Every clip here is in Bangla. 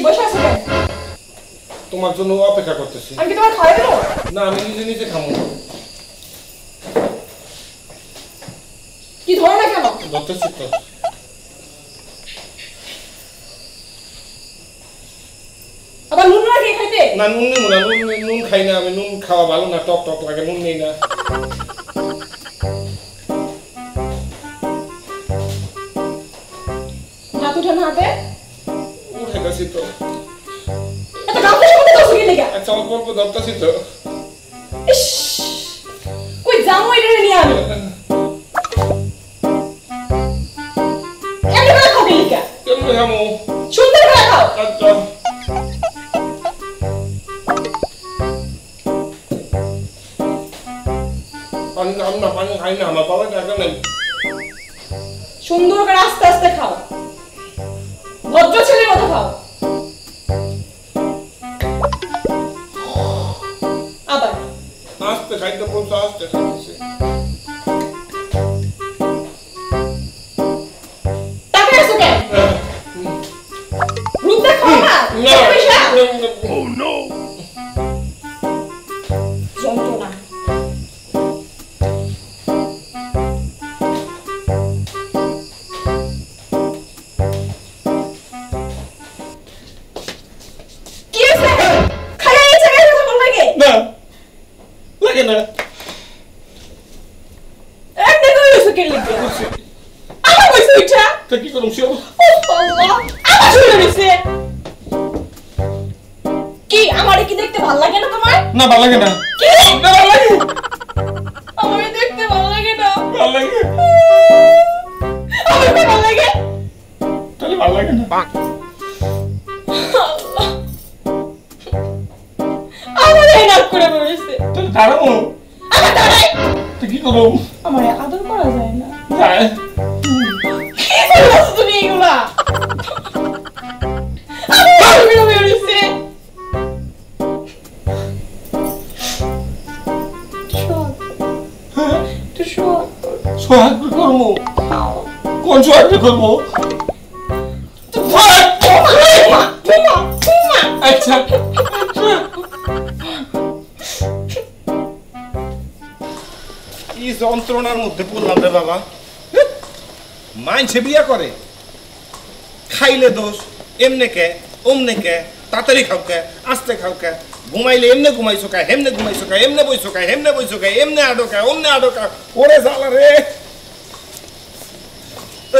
বসে আছো কেন? তোমার জন্য অপেক্ষা করতেছি। আমি কি তোমার খাওয়াই দেবো? না, আমি নিজে নিজে খাবো। কি ধরো না কেন? ধরতেছি তো। আবার নুন না খেয়ে খাইতে? না, নুন নেবো না, নুন খাই না আমি। নুন খাওয়া ভালো না, টক টক লাগে, নুন নেই না। ভাত উঠানো হাতে? উঠে গেছি তো। এত গামছা সামনে দোষ কি লেগা? আচ্ছা, অল্প অল্প ধরতেছি তো। ইস, কই যাবো এটা নিয়ে আমি? এমনি করে খাও কি লেগা? কেমন খামো? সুন্দর করে খাও। আচ্ছা। পানি খাই না, আমার বাবা টাকা নেই। সুন্দর করে আস্তে আস্তে খাও, ভদ্র ছেলের মতো খাও। আবার আস্তে খাইতে বলছো, আস্তে খাইতেছি। তাকে আসো কেন? রূপ দেখো না? Oh no! যন্ত্রণা। কি করুম শিও? কি আমারে কি দেখতে ভালো লাগে না তোমার? না, ভালো লাগে না। কি? না, ভালো লাগে। আমারে দেখতে ভালো লাগে না। ভালো লাগে। আমারে ভালো লাগে। তাহলে ভালো লাগে না। আমারে নাক করে বসে। তাহলে দাঁড়াবো। আমার দাঁড়াই। তো কি করব? আমারে আদর করা যায় না। যায়। কি করছ তুমি এগুলা? আমি বেরোইছে। সোহাগ করবো? কোন সোহাগ করবো? আচ্ছা, কি যন্ত্রণার মধ্যে পড়লাম রে বাবা। মাইনছে বিয়া করে, খাইলে দোষ, এমনে কে অমনে কে, তাড়াতাড়ি খাও কে, আস্তে খাও কে, ঘুমাইলে এমনে ঘুমাইছো কে, হেমনে ঘুমাইছো কে, এমনে বইছো কে, হেমনে বইছো কে, এমনে আডো কে, অমনে আডো কে। ওরে জ্বালা রে,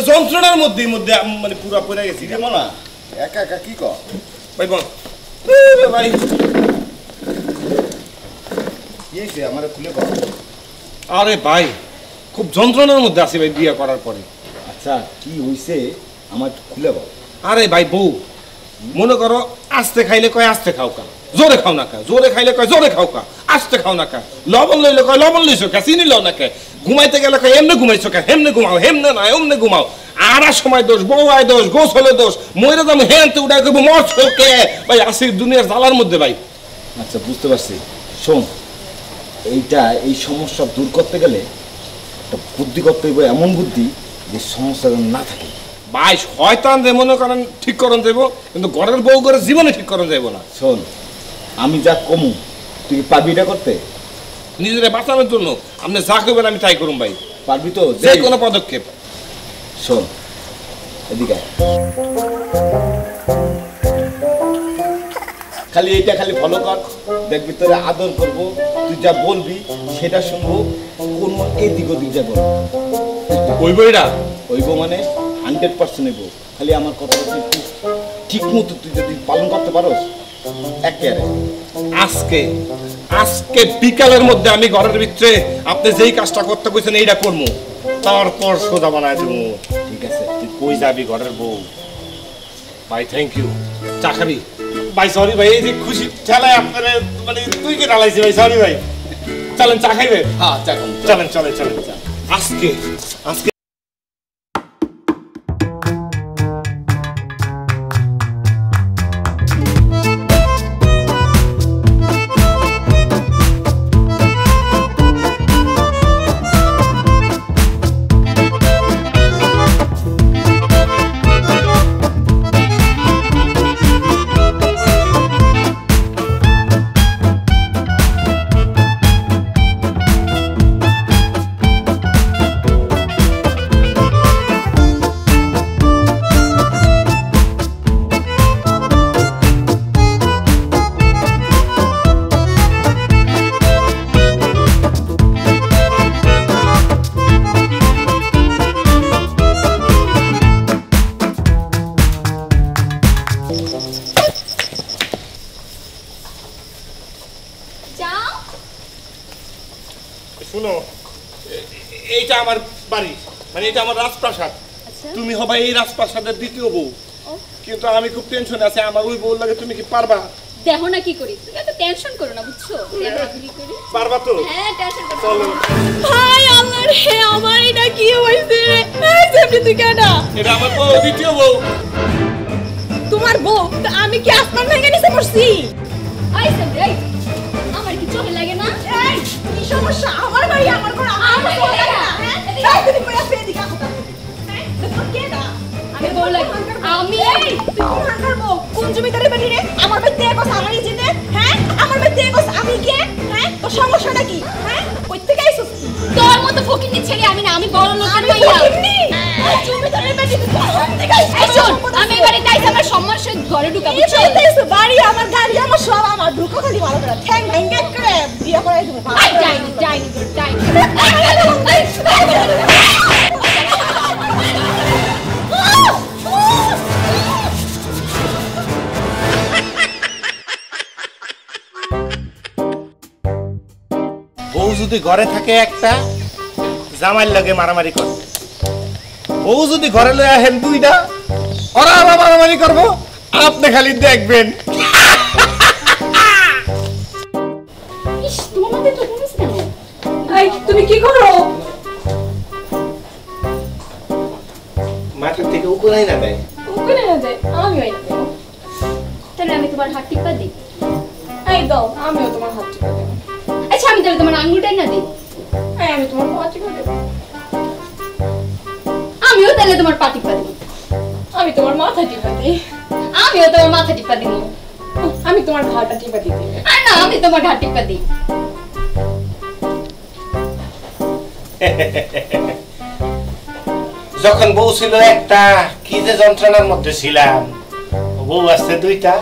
যন্ত্রণার মধ্যে মানে পুরা পড়ে গেছি। কেমন না একা একা কি কর ভাই বোন, ভাই কি হয়েছে আমার খুলে কর। আরে ভাই, খুব যন্ত্রণার মধ্যে আছি ভাই বিয়ে করার পরে। আচ্ছা কি হয়েছে আমার খুলে বল। আরে ভাই বউ, মনে করো আস্তে খাইলে কয় আস্তে খাও কা, জোরে খাও না কা, জোরে খাইলে কয় জোরে খাও কা, আস্তে খাও না কা, লবণ লইলে কয় লবণ লইছো কা, চিনি লও না কে, ঘুমাইতে গেলে কয় এমনে ঘুমাইছো কা, হেমনে ঘুমাও, হেমনে না অমনে ঘুমাও। আর সময় দোষ, বউ আয় দোষ, গোসলে দোষ, মইরা দাম হেনতে উড়াই কইব মরছো কে। ভাই আসি দুনিয়ার জ্বালার মধ্যে ভাই। আচ্ছা বুঝতে পারছি, শোন এই সমস্যা দূর করতে গেলে একটা বুদ্ধি করতে হইব, এমন বুদ্ধি যে সমস্যা যেন না থাকে। ভাই শয়তান যে মনে করেন ঠিক করন যাইব, কিন্তু ঘরের বউ করে জীবনে ঠিক করন যাইব না। শোন আমি যা কমু তুই পারবি এটা করতে? নিজেরা বাঁচানোর জন্য আপনি যা করবেন আমি তাই করুন ভাই। পারবি তো? যে কোনো পদক্ষেপ। শোন এদিকে খালি এইটা খালি ফলো কর, দেখবি তোরে আদর করবো, তুই যা বলবি সেটা শুনবো, কোনো এদিক ওদিক যাবো ওইব এটা হইব মানে 100% হইব। খালি আমার কথাটা তুই ঠিক মতো তুই যদি পালন করতে পারোস একেবারে। আজকে বিকালের মধ্যে আমি ঘরের ভিতরে আপনি যেই কাজটা করতে কইছেন এইটা করবো, তারপর সোজা বানায় দেবো। ঠিক আছে তুই কই যাবি ঘরের বউ? ভাই থ্যাংক ইউ। চা খাবি? ভাই সরি ভাই, এই যে খুশি ঠেলায় আপনারা মানে তুই কে ঢালাইছি ভাই, সরি ভাই। চলেন চা খাইবে? হ্যাঁ চা খাবো। চলেন চলেন চলেন। আজকে এটা আমার রাজপ্রাসাদ। আচ্ছা তুমি হবে এই রাজপ্রাসাদের দ্বিতীয় বউ। কিন্তু আমি খুব টেনশনে আছি, আমার ওই বউ লাগে তুমি কি পারবা? দেখো না কি করি, তুমি এত টেনশন করো না বুঝছো। দেখো আমি কি করি। পারবা তো? হ্যাঁ টেনশন করো। চলো। ভাই আল্লাহ রে, আমার এটা কি হইছে রে? এই সেমনি তুই কেডা? এটা আমার বউ, দ্বিতীয় বউ। তোমার বউ? তা আমি কি আসমান ভেঙে নিচে পড়ছি? আই সামনে এই আমার কি চোখে লাগে না? এই কি সমস্যা? আমার বাড়ি আমার ঘর আমার আমার বউ বাড়ি না, না। হ্যাঁ? এদিকে এই তুমি কই আসবে এদিকে আসো তা। হ্যাঁ? তোমার কেডা? আমি বল লাগে আমি এই তুই কোন হাঙ্গার বউ? কোন জমিদারের বাড়ি রে? আমার বাড়ি দিয়ে কস আমারই যেতে? হ্যাঁ? আমার বাড়ি দিয়ে কস আমি কে? হ্যাঁ? তোর সমস্যা নাকি? হ্যাঁ? কই থেকে আইছস? তোর মতো ফকিনি ছেলে আমি না, আমি বড় লোকের আমি মাইয়া। ফকিন্নি? ওই জমিদারের বাড়ি তুই কোন থেকে আইছস? এই শোন, আমি এই বাড়িতে আইছি আমার সম্মান সহিত ঘরে ঢুকাবো। এই চলতেছে বাড়ি আমার গাড়ি আমার সব আমার ঢুকো খালি ভালো করে ঠ্যাং ভেঙে করে বিয়ে করে দেবো আই যাইনি যাইনি তোর যাইনি। বউ যদি ঘরে থাকে একটা, জামাইর লাগে মারামারি করে। বউ যদি ঘরে লয়ে আহেন দুইটা, ওরা আবার মারামারি করবো, আপনি খালি দেখবেন। ইস তোমার মধ্যে তো কোন কেন? এই তুমি কি করো? মাঠের থেকে উপরে না দেয়। ওখানে না দে আমি ওই না তাহলে আমি তোমার হাত টিপা দিই। এই দাও আমিও তোমার হাত টিপে দেবো আচ্ছা আমি তাহলে তোমার আঙ্গুলটাই না দিই। এই আমি তোমার পা টিপে দেবো আমিও তাহলে তোমার পা টিপা দিই। আমি তোমার মাথা টিপে দিই আমিও তোমার মাথা টিপা দিব। আমি তোমার ঘাড়টা টিপে দিই আর না আমি তোমার ঘাট টিপা দিই। যখন বউ ছিল একটা, কি যে যন্ত্রণার মধ্যে ছিলাম, বউ আসছে দুইটা,